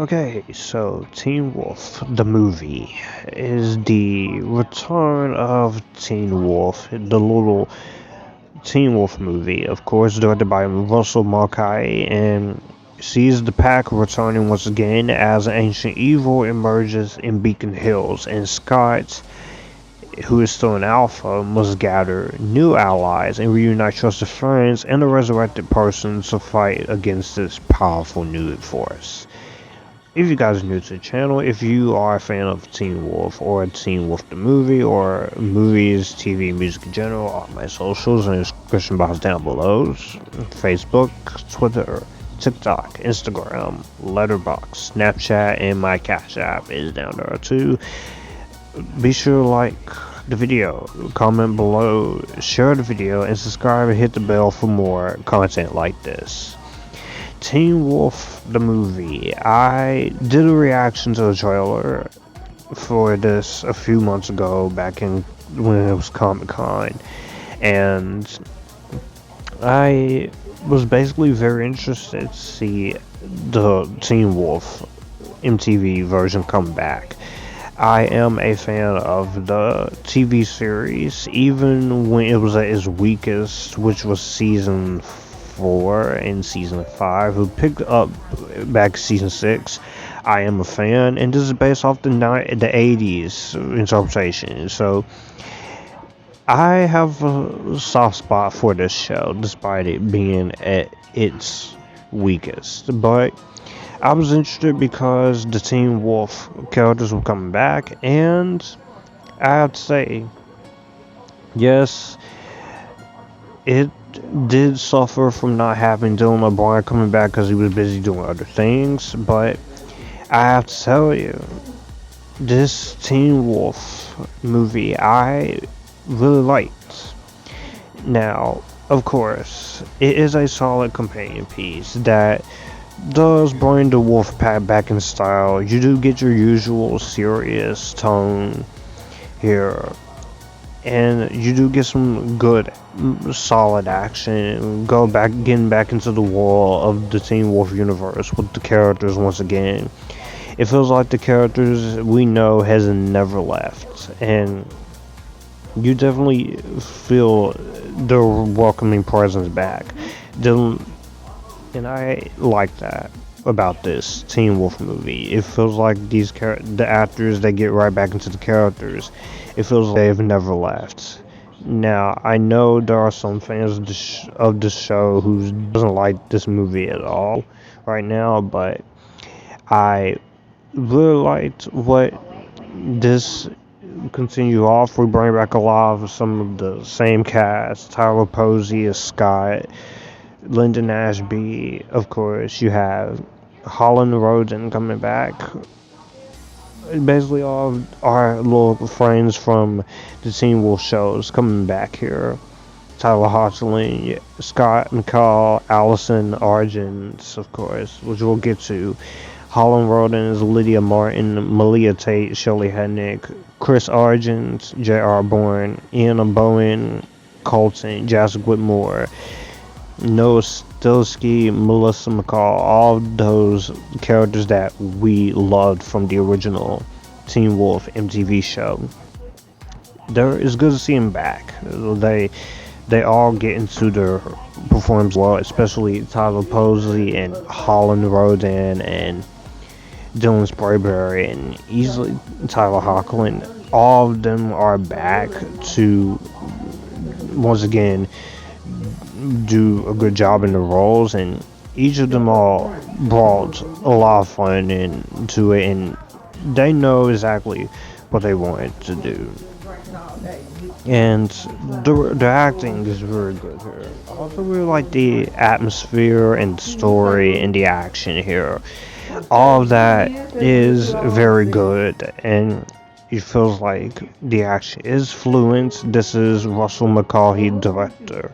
Okay, so Teen Wolf, the movie, is the return of Teen Wolf, the little Teen Wolf movie, of course, directed by Russell Mulcahy, and sees the pack returning once again as ancient evil emerges in Beacon Hills, and Scott, who is still an alpha, must gather new allies and reunite trusted friends and a resurrected person to fight against this powerful new force. If you guys are new to the channel, if you are a fan of Teen Wolf or Teen Wolf the movie or movies, TV, music in general, all my socials in the description box down below. Facebook, Twitter, TikTok, Instagram, Letterboxd, Snapchat, and my Cash App is down there too. Be sure to like the video, comment below, share the video, and subscribe and hit the bell for more content like this. Teen Wolf the movie. I did a reaction to the trailer for this a few months ago, back in when it was Comic-Con, and I was basically very interested to see the Teen Wolf MTV version come back. I am a fan of the TV series, even when it was at its weakest, which was season 4 and season 5, who picked up back season 6. I am a fan, and this is based off the 80s interpretation. So I have a soft spot for this show, despite it being at its weakest. But I was interested because the Teen Wolf characters were coming back, and I have to say, yes, it did suffer from not having Dylan O'Brien coming back because he was busy doing other things, but I have to tell you, this Teen Wolf movie I really liked. Now, of course, it is a solid companion piece that does bring the wolf pack back in style. You do get your usual serious tone here, and you do get some good, solid action. Getting back into the world of the Teen Wolf universe with the characters once again. It feels like the characters we know has never left, and you definitely feel their welcoming presence back. And I like that about this Teen Wolf movie. It feels like the actors, they get right back into the characters. It feels like they've never left. Now, I know there are some fans of the show who doesn't like this movie at all right now, but I really liked what this continue off. We bring back a lot of some of the same cast. Tyler Posey as Scott, Lyndon Ashby, of course. You have Holland Roden coming back. Basically, all of our little friends from the Teen Wolf shows coming back here. Tyler Hoechlin, Scott McCall, Allison Argent, of course, which we'll get to. Holland Roden is Lydia Martin, Malia Tate, Shelley Hednick, Chris Argent, J.R. Bourne, Ian Bowen, Colton, Jessica Whitmore, Noah Stilsky, Melissa McCall, all those characters that we loved from the original Teen Wolf MTV show. It's good to see them back. They all get into their performance well, especially Tyler Posey and Holland Roden and Dylan Sprayberry and easily Tyler Hoechlin. All of them are back to once again do a good job in the roles, and each of them all brought a lot of fun into it, and they know exactly what they wanted to do. And the acting is very good here. I also really like the atmosphere and the story and the action here. All of that is very good, and it feels like the action is fluent. This is Russell Mulcahy, director,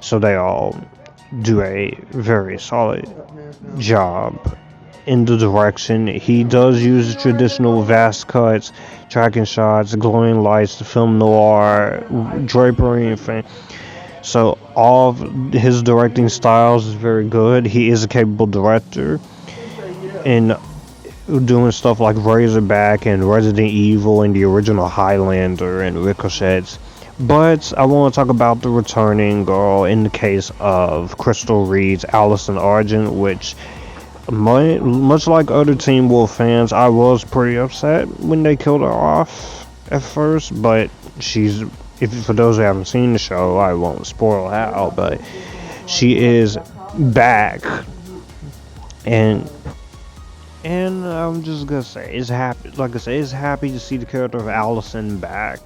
so they all do a very solid job in the direction. He does use traditional vast cuts, tracking shots, glowing lights, the film noir, drapery, and fan. So all of his directing styles is very good. He is a capable director, and doing stuff like Razorback and Resident Evil and the original Highlander and Ricochets. But I want to talk about the returning girl in the case of Crystal Reed's Allison Argent, which, much like other Teen Wolf fans, I was pretty upset when they killed her off at first. But if for those who haven't seen the show, I won't spoil how, but she is back, and I'm just gonna say it's happy. Like I say, it's happy to see the character of Allison back.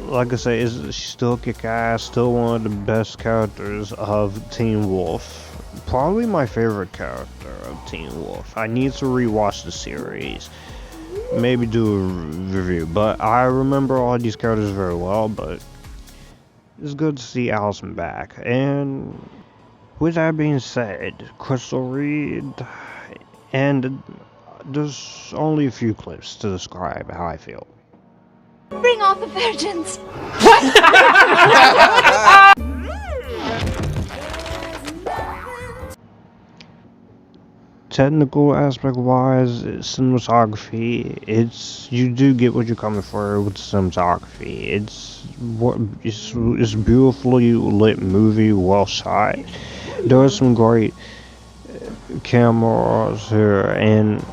Like I say, she's still kick-ass, still one of the best characters of Teen Wolf. Probably my favorite character of Teen Wolf. I need to rewatch the series, maybe do a review, but I remember all these characters very well. But it's good to see Allison back. And with that being said, Crystal Reed, and there's only a few clips to describe how I feel. Bring all the virgins. Technical aspect wise, cinematography, you do get what you're coming for with the cinematography. It's beautifully lit movie, well shot. There are some great cameras here and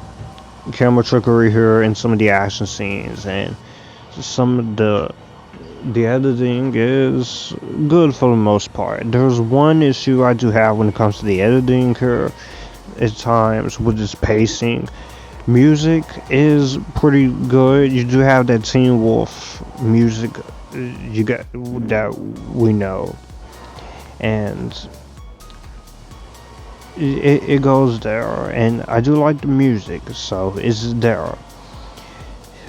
camera trickery here in some of the action scenes, and some of the editing is good for the most part. There's one issue I do have when it comes to the editing here at times with its pacing. Music is pretty good. You do have that Teen Wolf music you got that we know, and it goes there, and I do like the music, so it's there.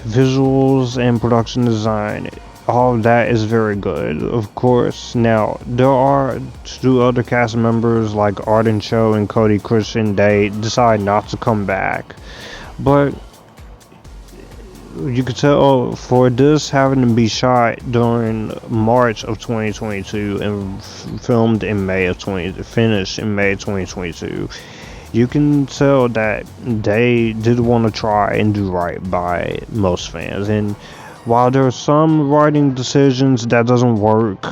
Visuals and production design, all of that is very good, of course. Now, there are two other cast members like Arden Cho and Cody Christian. They decide not to come back, but you could tell for this having to be shot during March of 2022 and filmed in finished in May of 2022, you can tell that they did want to try and do right by most fans. And while there are some writing decisions that doesn't work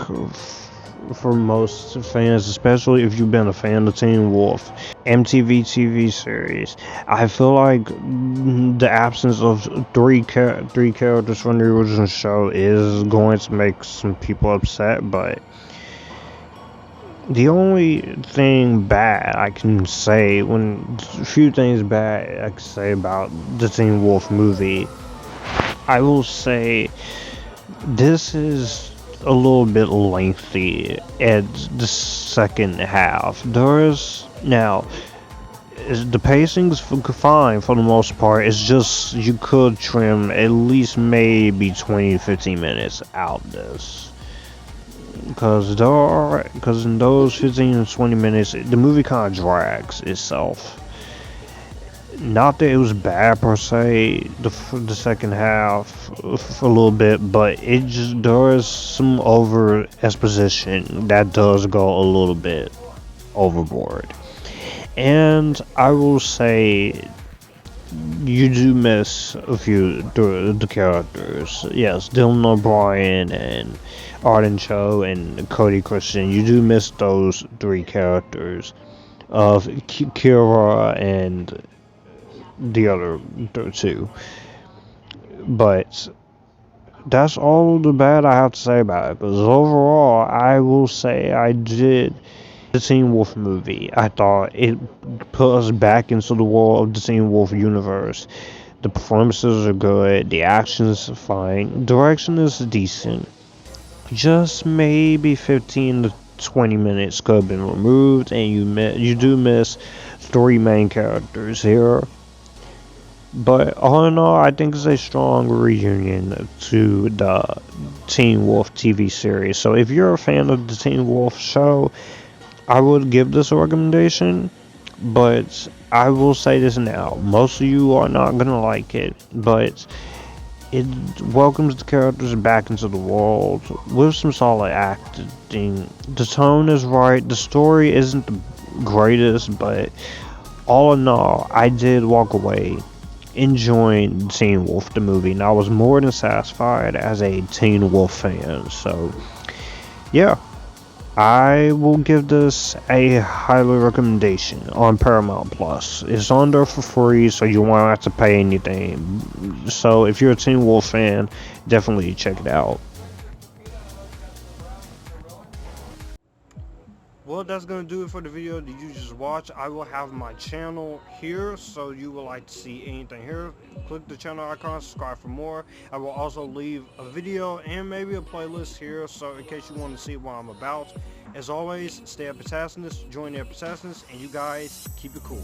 for most fans, especially if you've been a fan of Teen Wolf MTV TV series, I feel like the absence of three characters from the original show is going to make some people upset. But the only thing bad I can say, a few things bad I can say about the Teen Wolf movie, I will say this is a little bit lengthy at the second half. The pacing's fine for the most part. It's just you could trim at least maybe 20-15 minutes out of this. Because in those 15 to 20 minutes, the movie kind of drags itself. Not that it was bad per se, the second half, a little bit, but there is some over exposition that does go a little bit overboard. And I will say, you do miss a few the characters. Yes, Dylan O'Brien and Arden Cho and Cody Christian. You do miss those three characters of Kira and the other two. But that's all the bad I have to say about it. Because overall, I will say I did the Teen Wolf movie. I thought it put us back into the world of the Teen Wolf universe. The performances are good. The action is fine. Direction is decent. Just maybe 15 to 20 minutes could have been removed, and you do miss three main characters here. But all in all, I think it's a strong reunion to the Teen Wolf TV series. So if you're a fan of the Teen Wolf show, I would give this a recommendation. But I will say this now, most of you are not going to like it, but it welcomes the characters back into the world with some solid acting. The tone is right, the story isn't the greatest, but all in all, I did walk away enjoying Teen Wolf the movie, and I was more than satisfied as a Teen Wolf fan. So yeah, I will give this a highly recommendation on Paramount Plus. It's on there for free, so you won't have to pay anything. So if you're a Teen Wolf fan, definitely check it out. Well, that's going to do it for the video that you just watched. I will have my channel here, so you would like to see anything here, click the channel icon, subscribe for more. I will also leave a video and maybe a playlist here, so in case you want to see what I'm about. As always, stay Epictasticness, join the Epictasticness, and you guys keep it cool.